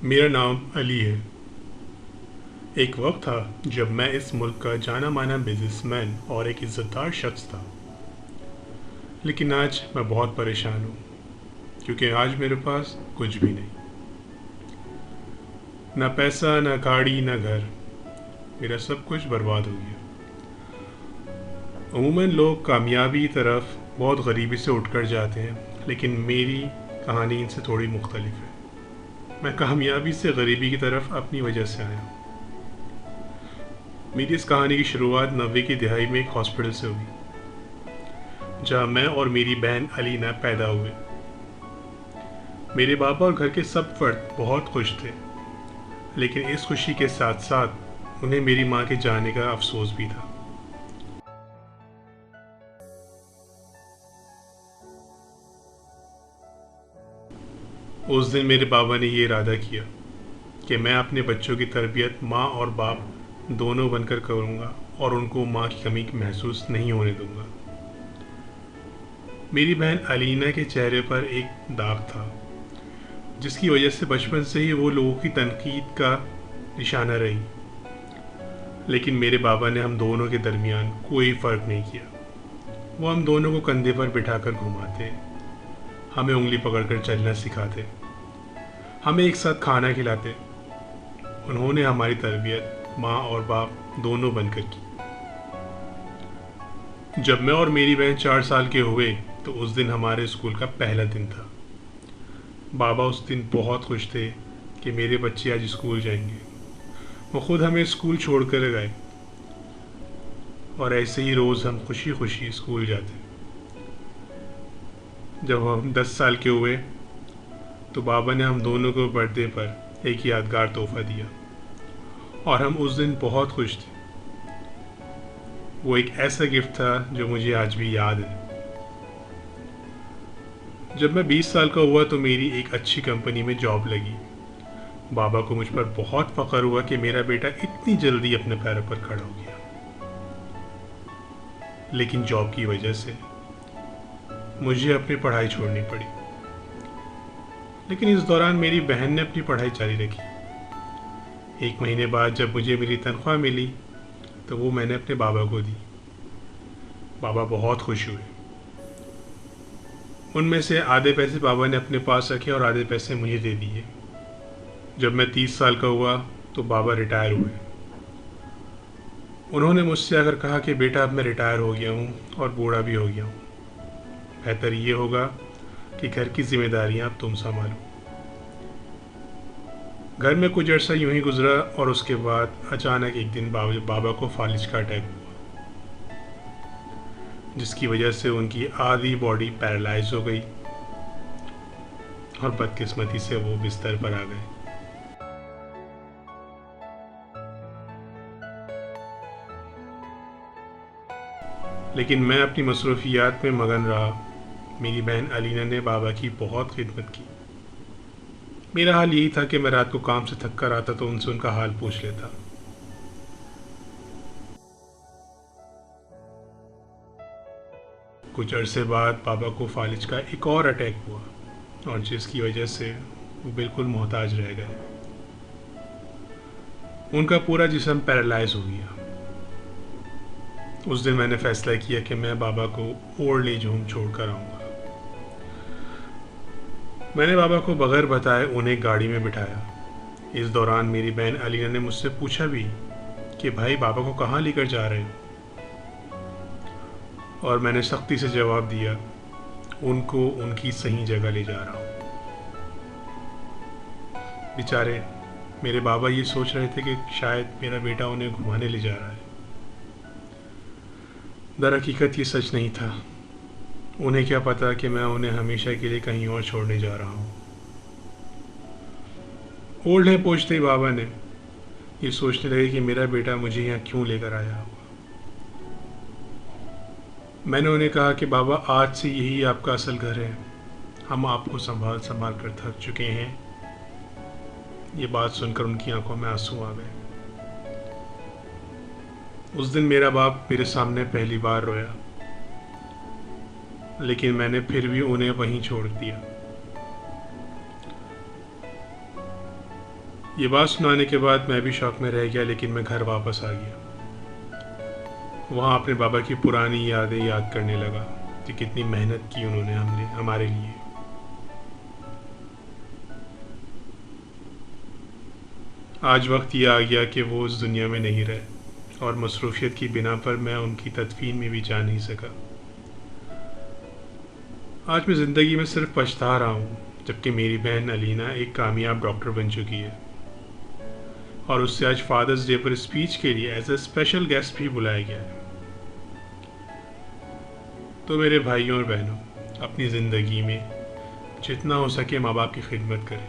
मेरा नाम अली है। एक वक्त था जब मैं इस मुल्क का जाना माना बिजनेसमैन और एक इज़्ज़तदार शख्स था। लेकिन आज मैं बहुत परेशान हूँ क्योंकि आज मेरे पास कुछ भी नहीं। ना पैसा, ना गाड़ी, ना घर। मेरा सब कुछ बर्बाद हो गया। अमूमन लोग कामयाबी की तरफ बहुत गरीबी से उठकर जाते हैं, लेकिन मेरी कहानी इनसे थोड़ी मुख्तलिफ है। मैं कामयाबी से गरीबी की तरफ अपनी वजह से आया हूँ। मेरी इस कहानी की शुरुआत 90 की दिहाई में एक हॉस्पिटल से हुई, जहाँ मैं और मेरी बहन अलीना पैदा हुए। मेरे पापा और घर के सब फर्द बहुत खुश थे, लेकिन इस खुशी के साथ साथ उन्हें मेरी माँ के जाने का अफसोस भी था। उस दिन मेरे बाबा ने ये इरादा किया कि मैं अपने बच्चों की तरबियत माँ और बाप दोनों बनकर करूँगा और उनको माँ की कमी महसूस नहीं होने दूंगा। मेरी बहन अलीना के चेहरे पर एक दाग था, जिसकी वजह से बचपन से ही वो लोगों की तनकीद का निशाना रही। लेकिन मेरे बाबा ने हम दोनों के दरमियान कोई फ़र्क नहीं किया। वो हम दोनों को कंधे पर बिठाकर घुमाते, हमें उंगली पकड़कर चलना सिखाते, हमें एक साथ खाना खिलाते। उन्होंने हमारी तरबियत माँ और बाप दोनों बनकर की। जब मैं और मेरी बहन 4 साल के हुए तो उस दिन हमारे स्कूल का पहला दिन था। बाबा उस दिन बहुत खुश थे कि मेरे बच्चे आज स्कूल जाएंगे। वो खुद हमें स्कूल छोड़ कर गए और ऐसे ही रोज़ हम खुशी खुशी स्कूल जाते। जब हम 10 साल के हुए तो बाबा ने हम दोनों को बर्थडे पर एक यादगार तोहफा दिया और हम उस दिन बहुत खुश थे। वो एक ऐसा गिफ्ट था जो मुझे आज भी याद है। जब मैं 20 साल का हुआ तो मेरी एक अच्छी कंपनी में जॉब लगी। बाबा को मुझ पर बहुत फ़ख्र हुआ कि मेरा बेटा इतनी जल्दी अपने पैरों पर खड़ा हो गया। लेकिन जॉब की वजह से मुझे अपनी पढ़ाई छोड़नी पड़ी। लेकिन इस दौरान मेरी बहन ने अपनी पढ़ाई जारी रखी। 1 महीने बाद जब मुझे मेरी तनख्वाह मिली तो वो मैंने अपने बाबा को दी। बाबा बहुत खुश हुए। उनमें से आधे पैसे बाबा ने अपने पास रखे और आधे पैसे मुझे दे दिए। जब मैं 30 साल का हुआ तो बाबा रिटायर हुए। उन्होंने मुझसे आकर कहा कि बेटा, अब मैं रिटायर हो गया हूँ और बूढ़ा भी हो गया हूँ। बेहतर ये होगा कि घर की जिम्मेदारियाँ अब तुम संभालो। घर में कुछ अर्सा यूं ही गुजरा और उसके बाद अचानक एक दिन बाबा को फालिज का अटैक हुआ, जिसकी वजह से उनकी आधी बॉडी पैरालाइज हो गई और बदकिस्मती से वो बिस्तर पर आ गए। लेकिन मैं अपनी मसरूफियात में मगन रहा। मेरी बहन अलीना ने बाबा की बहुत खिदमत की। मेरा हाल यही था कि मैं रात को काम से थक कर आता तो उनसे उनका हाल पूछ लेता। कुछ अरसे बाद बाबा को फालिज का एक और अटैक हुआ और जिसकी वजह से वो बिल्कुल मोहताज रह गए। उनका पूरा जिस्म पैरालाइज हो गया। उस दिन मैंने फैसला किया कि मैं बाबा को ओल्ड एज होम छोड़कर आऊँगा। मैंने बाबा को बगैर बताए उन्हें गाड़ी में बिठाया। इस दौरान मेरी बहन अलीना ने मुझसे पूछा भी कि भाई, बाबा को कहाँ लेकर जा रहे हो? और मैंने सख्ती से जवाब दिया, उनको उनकी सही जगह ले जा रहा हूँ। बेचारे मेरे बाबा ये सोच रहे थे कि शायद मेरा बेटा उन्हें घुमाने ले जा रहा है। दर हकीकत ये सच नहीं था। उन्हें क्या पता कि मैं उन्हें हमेशा के लिए कहीं और छोड़ने जा रहा हूँ। ओल्ड है पहुँचते ही बाबा ने ये सोचने लगे कि मेरा बेटा मुझे यहाँ क्यों लेकर आया होगा। मैंने उन्हें कहा कि बाबा, आज से यही आपका असल घर है। हम आपको संभाल संभाल कर थक चुके हैं। ये बात सुनकर उनकी आंखों में आंसू आ गए। उस दिन मेरा बाप मेरे सामने पहली बार रोया, लेकिन मैंने फिर भी उन्हें वहीं छोड़ दिया। ये बात सुनाने के बाद मैं भी शौक में रह गया, लेकिन मैं घर वापस आ गया। वहाँ अपने बाबा की पुरानी यादें याद करने लगा कि कितनी मेहनत की उन्होंने हमारे लिए। आज वक्त ये आ गया कि वो उस दुनिया में नहीं रहे, और मसरूफियत की बिना पर मैं उनकी तदफीन में भी जा नहीं सका। आज मैं ज़िंदगी में सिर्फ पछता रहा हूँ, जबकि मेरी बहन अलीना एक कामयाब डॉक्टर बन चुकी है, और उससे आज फादर्स डे पर स्पीच के लिए एज ए स्पेशल गेस्ट भी बुलाया गया है। तो मेरे भाइयों और बहनों, अपनी ज़िंदगी में जितना हो सके माँ बाप की खिदमत करें।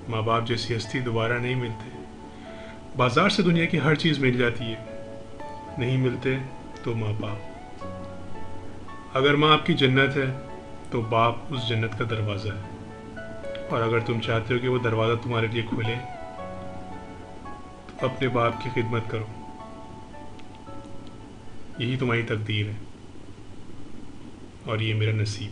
माँ बाप जैसी हस्ती दोबारा नहीं मिलते। बाजार से दुनिया की हर चीज़ मिल जाती है, नहीं मिलते तो माँ बाप। अगर माँ आपकी जन्नत है तो बाप उस जन्नत का दरवाज़ा है, और अगर तुम चाहते हो कि वो दरवाज़ा तुम्हारे लिए खुले तो अपने बाप की खिदमत करो। यही तुम्हारी तकदीर है और ये मेरा नसीब।